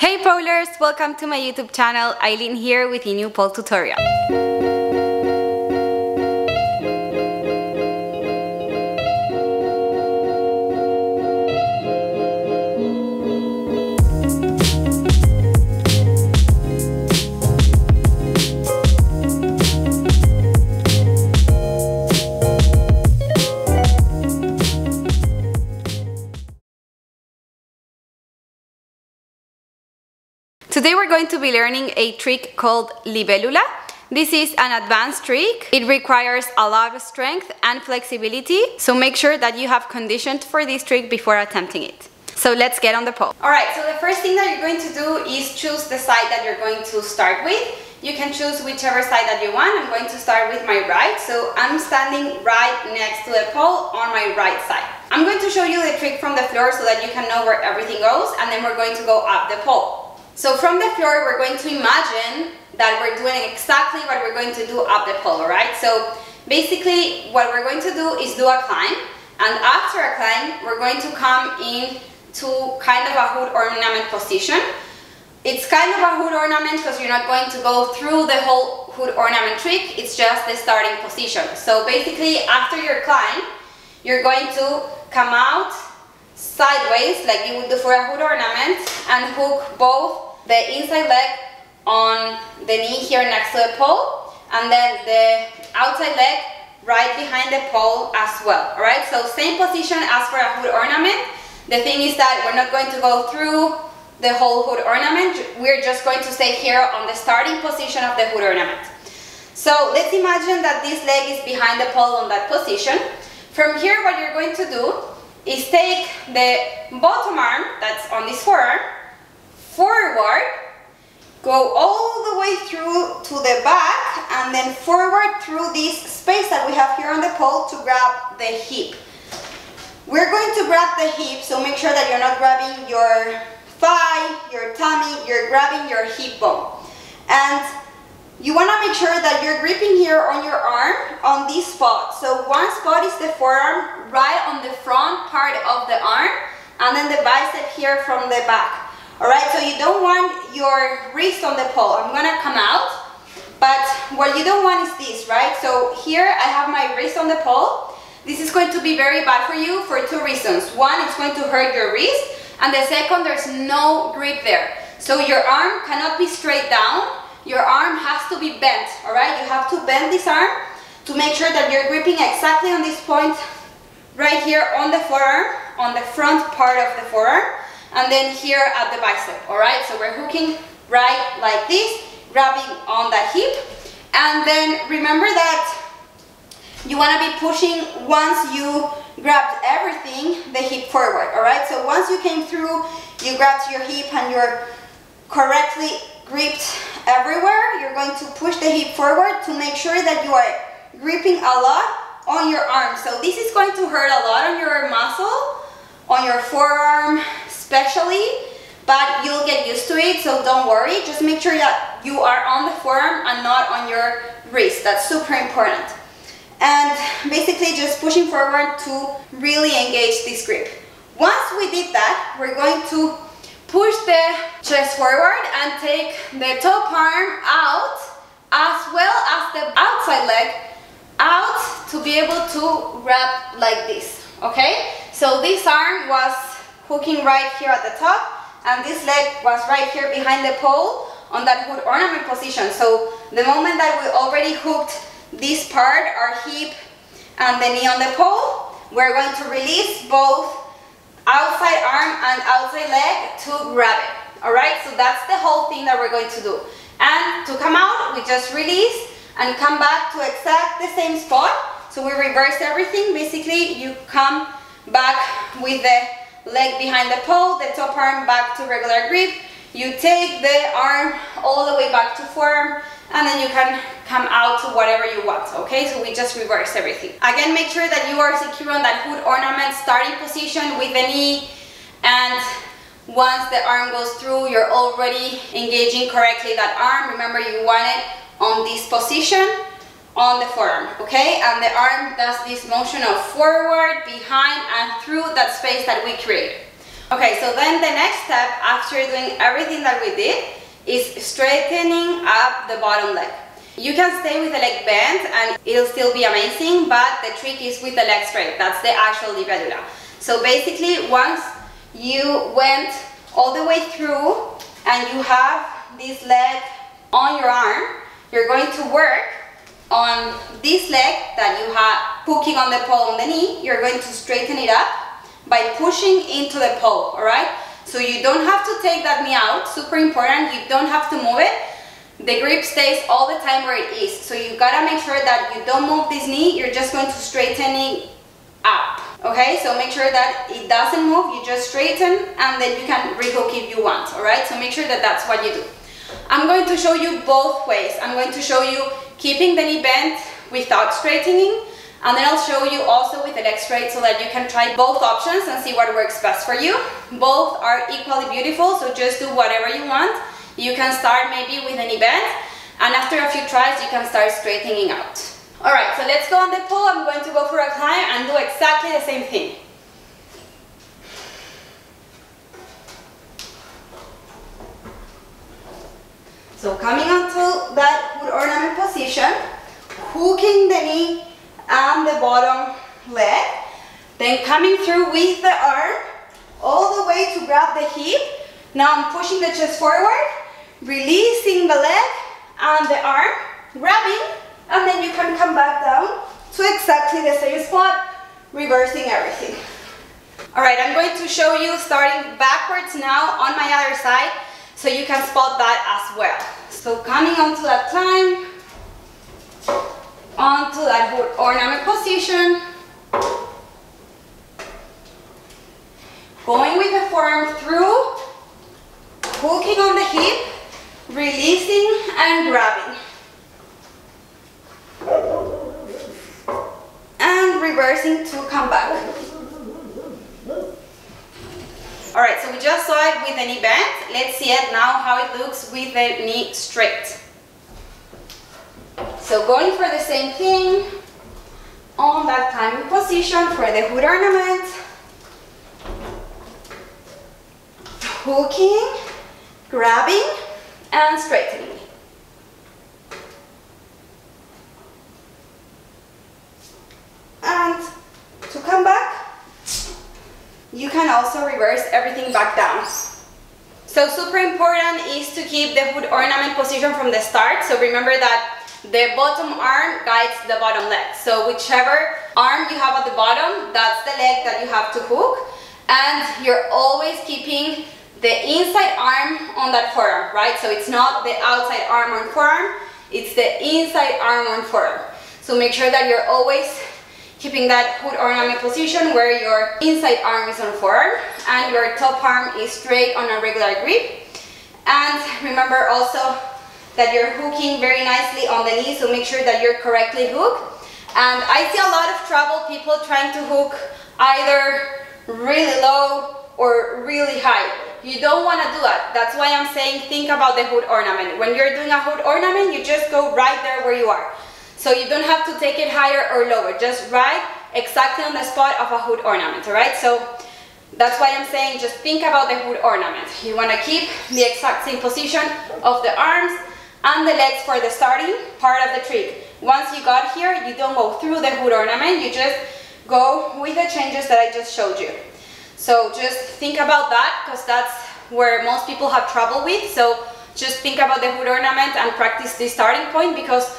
Hey polers, welcome to my YouTube channel. Aileen here with a new pole tutorial. Today we're going to be learning a trick called libellula. This is an advanced trick. It requires a lot of strength and flexibility, so make sure that you have conditioned for this trick before attempting it. So let's get on the pole. Alright, so the first thing that you're going to do is choose the side that you're going to start with. You can choose whichever side that you want. I'm going to start with my right, so I'm standing right next to the pole on my right side. I'm going to show you the trick from the floor so that you can know where everything goes, and then we're going to go up the pole. So from the floor, we're going to imagine that we're doing exactly what we're going to do up the pole, alright? So basically what we're going to do is do a climb, and after a climb, we're going to come in to kind of a hood ornament position. It's kind of a hood ornament because you're not going to go through the whole hood ornament trick, it's just the starting position. So basically after your climb, you're going to come out sideways like you would do for a hood ornament and hook both the inside leg on the knee here next to the pole and then the outside leg right behind the pole as well. Alright, so same position as for a hood ornament. The thing is that we're not going to go through the whole hood ornament, we're just going to stay here on the starting position of the hood ornament. So let's imagine that this leg is behind the pole on that position. From here what you're going to do is take the bottom arm that's on this forearm forward, go all the way through to the back and then forward through this space that we have here on the pole to grab the hip. We're going to grab the hip, so make sure that you're not grabbing your thigh, your tummy, you're grabbing your hip bone. And you want to make sure that you're gripping here on your arm on this spot. So one spot is the forearm right on the front part of the arm and then the bicep here from the back. Alright, so you don't want your wrist on the pole. I'm going to come out, but what you don't want is this, right? So here I have my wrist on the pole. This is going to be very bad for you for two reasons. One, it's going to hurt your wrist, and the second, there's no grip there. So your arm cannot be straight down. Your arm has to be bent, alright? You have to bend this arm to make sure that you're gripping exactly on this point right here on the forearm, on the front part of the forearm, and then here at the bicep, alright? So we're hooking right like this, grabbing on that hip, and then remember that you want to be pushing once you grabbed everything, the hip forward, alright? So once you came through, you grabbed your hip and you're correctly gripped everywhere, you're going to push the hip forward to make sure that you are gripping a lot on your arm. So this is going to hurt a lot on your muscle, on your forearm especially, but you'll get used to it, so don't worry. Just make sure that you are on the forearm and not on your wrist. That's super important. And basically just pushing forward to really engage this grip. Once we did that, we're going to push the chest forward and take the top arm out as well as the outside leg out to be able to grab like this, okay? So this arm was hooking right here at the top and this leg was right here behind the pole on that hood ornament position. So the moment that we already hooked this part, our hip and the knee on the pole, we're going to release both outside arm and outside leg to grab it. Alright, so that's the whole thing that we're going to do. And to come out, we just release and come back to exact the same spot. So we reverse everything. Basically, you come back with the leg behind the pole, the top arm back to regular grip. You take the arm all the way back to forearm, and then you can come out to whatever you want, okay? So we just reverse everything. Again, make sure that you are secure on that hood ornament starting position with the knee, and once the arm goes through, you're already engaging correctly that arm. Remember, you want it on this position on the forearm, okay? And the arm does this motion of forward, behind, and through that space that we created. Okay, so then the next step after doing everything that we did is straightening up the bottom leg. You can stay with the leg bent and it'll still be amazing, but the trick is with the leg straight. That's the actual libellula. So basically, once you went all the way through and you have this leg on your arm, you're going to work on this leg that you have hooking on the pole on the knee. You're going to straighten it up by pushing into the pole, alright? So you don't have to take that knee out, super important, you don't have to move it. The grip stays all the time where it is. So you gotta make sure that you don't move this knee, you're just going to straighten it up. Okay, so make sure that it doesn't move, you just straighten and then you can rehook if you want, alright? So make sure that that's what you do. I'm going to show you both ways. I'm going to show you keeping the knee bent without straightening, and then I'll show you also with the leg straight so that you can try both options and see what works best for you. Both are equally beautiful, so just do whatever you want. You can start maybe with a knee bend, and after a few tries you can start straightening out. Alright, so let's go on the pole. I'm going to go for a climb and do exactly the same thing. So coming onto that hood ornament position, hooking the knee and the bottom leg, then coming through with the arm all the way to grab the hip. Now I'm pushing the chest forward, releasing the leg and the arm, grabbing, and then you can come back down to exactly the same spot, reversing everything. Alright, I'm going to show you starting backwards now on my other side, so you can spot that as well. So coming onto that climb, onto that hood ornament position, going with the forearm through, hooking on the hip, releasing and grabbing. And reversing to come back. Alright, so we just saw it with the knee bent. Let's see it now how it looks with the knee straight. So going for the same thing on that climbing position for the hood ornament. Hooking, grabbing, and straightening. And to come back, you can also reverse everything back down. So super important is to keep the hood ornament position from the start. So remember that the bottom arm guides the bottom leg. So whichever arm you have at the bottom, that's the leg that you have to hook. And you're always keeping the inside arm on that forearm, right? So it's not the outside arm on forearm, it's the inside arm on forearm. So make sure that you're always keeping that hood ornament position where your inside arm is on forearm and your top arm is straight on a regular grip. And remember also that you're hooking very nicely on the knee, so make sure that you're correctly hooked. And I see a lot of trouble people trying to hook either really low or really high. You don't want to do that. That's why I'm saying think about the hood ornament. When you're doing a hood ornament, you just go right there where you are. So you don't have to take it higher or lower, just right exactly on the spot of a hood ornament, alright? So that's why I'm saying just think about the hood ornament. You want to keep the exact same position of the arms and the legs for the starting part of the trick. Once you got here, you don't go through the hood ornament, you just go with the changes that I just showed you. So just think about that, because that's where most people have trouble with. So just think about the hood ornament and practice the starting point, because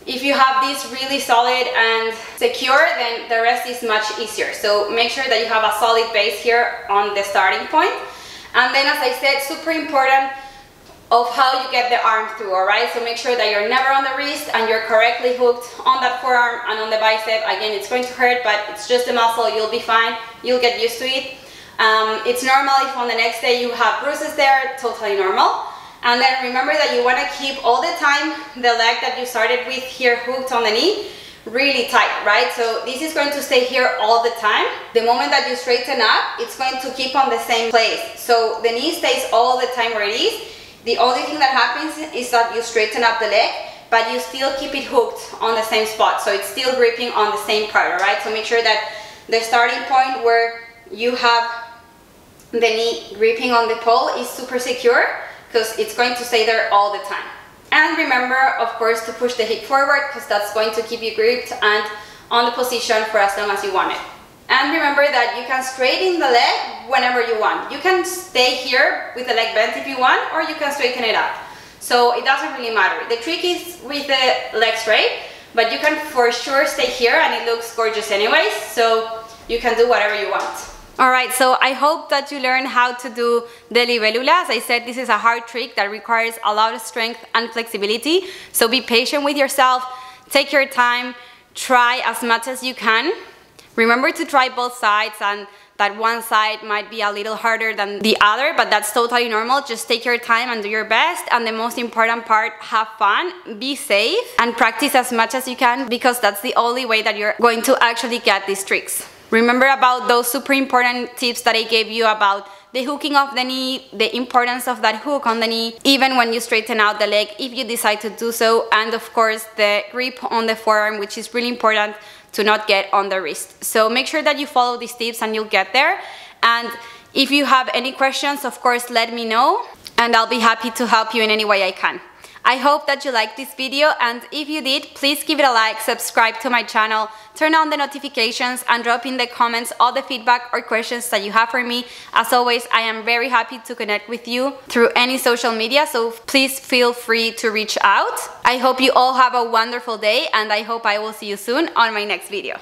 if you have this really solid and secure, then the rest is much easier. So make sure that you have a solid base here on the starting point. And then, as I said, super important of how you get the arm through, alright? So make sure that you're never on the wrist and you're correctly hooked on that forearm and on the bicep. Again, it's going to hurt, but it's just a muscle, you'll be fine, you'll get used to it. It's normal if on the next day you have bruises there, totally normal. And then remember that you want to keep all the time the leg that you started with here hooked on the knee really tight, right? So this is going to stay here all the time. The moment that you straighten up, it's going to keep on the same place. So the knee stays all the time where it is. The only thing that happens is that you straighten up the leg, but you still keep it hooked on the same spot. So it's still gripping on the same part, all right? So make sure that the starting point where you have the knee gripping on the pole is super secure because it's going to stay there all the time. And remember, of course, to push the hip forward because that's going to keep you gripped and on the position for as long as you want it. And remember that you can straighten the leg whenever you want. You can stay here with the leg bent if you want, or you can straighten it up. So it doesn't really matter. The trick is with the leg straight, but you can for sure stay here and it looks gorgeous anyways, so you can do whatever you want. Alright, so I hope that you learned how to do the libellula. As I said, this is a hard trick that requires a lot of strength and flexibility, so be patient with yourself, take your time, try as much as you can. Remember to try both sides, and that one side might be a little harder than the other, but that's totally normal. Just take your time and do your best, and the most important part, have fun, be safe, and practice as much as you can, because that's the only way that you're going to actually get these tricks. Remember about those super important tips that I gave you about the hooking of the knee, the importance of that hook on the knee, even when you straighten out the leg if you decide to do so, and of course the grip on the forearm, which is really important to not get on the wrist. So make sure that you follow these tips and you'll get there. And if you have any questions, of course, let me know and I'll be happy to help you in any way I can. I hope that you liked this video, and if you did, please give it a like, subscribe to my channel, turn on the notifications, and drop in the comments all the feedback or questions that you have for me. As always, I am very happy to connect with you through any social media, so please feel free to reach out. I hope you all have a wonderful day, and I hope I will see you soon on my next video.